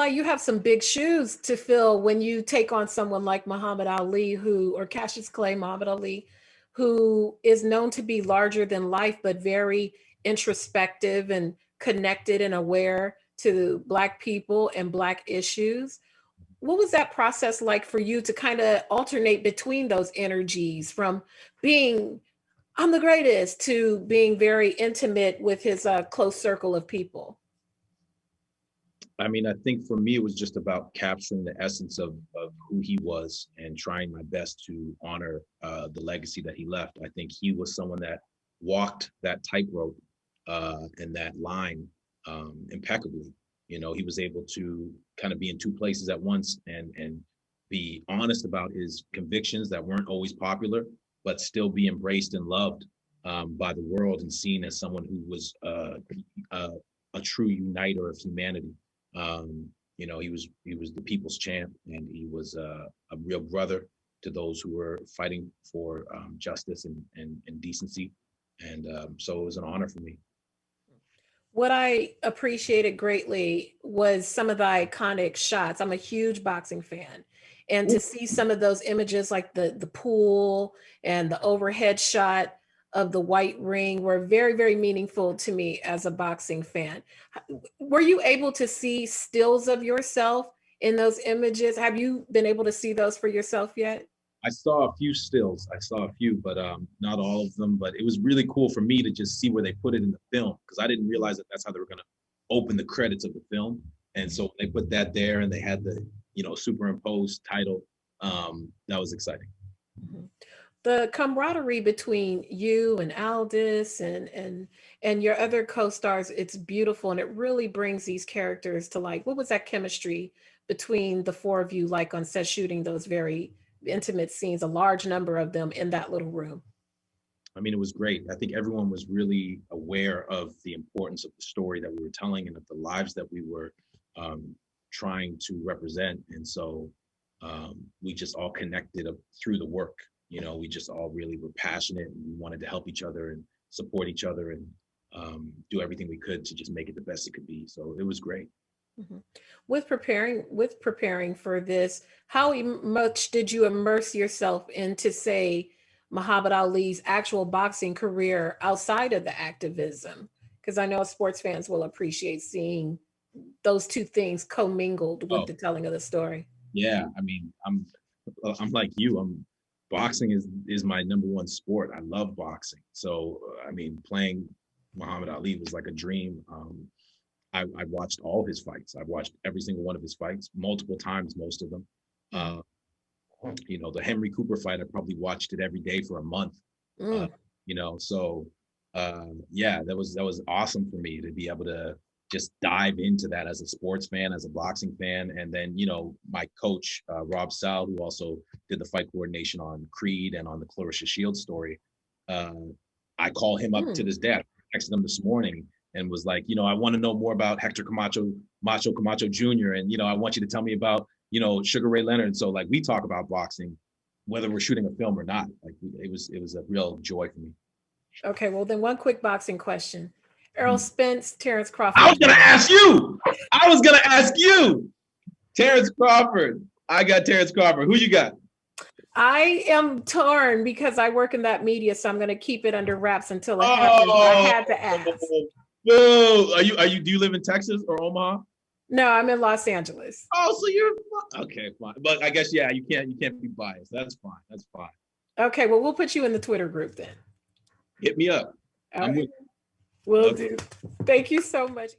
you have some big shoes to fill when you take on someone like Muhammad Ali, or Cassius Clay, Muhammad Ali, who is known to be larger than life, but very introspective and connected and aware to Black people and Black issues. What was that process like for you to kind of alternate between those energies from being, I'm the greatest, to being very intimate with his close circle of people? I mean, I think for me, it was just about capturing the essence of who he was and trying my best to honor the legacy that he left. I think he was someone that walked that tightrope and that line impeccably. You know, he was able to kind of be in two places at once and be honest about his convictions that weren't always popular, but still be embraced and loved by the world and seen as someone who was a true uniter of humanity. You know, he was the people's champ, and he was a real brother to those who were fighting for justice and decency. And so it was an honor for me. What I appreciated greatly was some of the iconic shots. I'm a huge boxing fan. And to see some of those images like the pool and the overhead shot of the white ring were very, very meaningful to me as a boxing fan. Were you able to see stills of yourself in those images? Have you been able to see those for yourself yet? I saw a few stills. I saw a few, but not all of them. But it was really cool for me to just see where they put it in the film because I didn't realize that that's how they were going to open the credits of the film. And so they put that there, and they had the superimposed title. That was exciting. Mhm. The camaraderie between you and Aldis and your other co-stars, it's beautiful, and it really brings these characters to life. What was that chemistry between the four of you like on set shooting those very intimate scenes, a large number of them in that little room? I mean, it was great. I think everyone was really aware of the importance of the story that we were telling and of the lives that we were um, trying to represent. And so we just all connected through the work. You know, we just all really were passionate, and we wanted to help each other and support each other and do everything we could to just make it the best it could be. So it was great. Mhm. With preparing for this, how much did you immerse yourself into, say, Muhammad Ali's actual boxing career outside of the activism? Because I know sports fans will appreciate seeing those two things commingled with Oh, the telling of the story. yeah. I mean, I'm like you. Boxing is my number one sport. I love boxing. So I mean, playing Muhammad Ali was like a dream. I watched all his fights. I've watched every single one of his fights multiple times, most of them. Uh, the Henry Cooper fight, I probably watched it every day for a month. Uh, Mm. so yeah, that was awesome for me to be able to just dive into that as a sports fan, as a boxing fan, and then my coach Rob Sal, who also did the fight coordination on Creed and on the Clarissa Shields story. Uh, I call him up to Mm. this day. I texted him this morning and was like, I want to know more about Hector Camacho, Macho Camacho Jr. And I want you to tell me about Sugar Ray Leonard. So like we talk about boxing, whether we're shooting a film or not. Like it was a real joy for me. Okay, well then one quick boxing question. Errol Mhm. Spence, Terrence I Crawford was gonna Jr. ask you. I was gonna ask you. Terrence Crawford. I got Terrence Crawford. Who you got? I am torn because I work in that media, so I'm going to keep it under wraps until it happens. But I Oh, had to ask. whoa. Are you do you live in Texas or Omaha? No, I'm in Los Angeles. Oh, so you're okay, fine. But I guess yeah, you can't be biased. That's fine. That's fine. Okay, well, we'll put you in the Twitter group then. Hit me up. All I'm right, with will you. Okay. do. Thank you so much.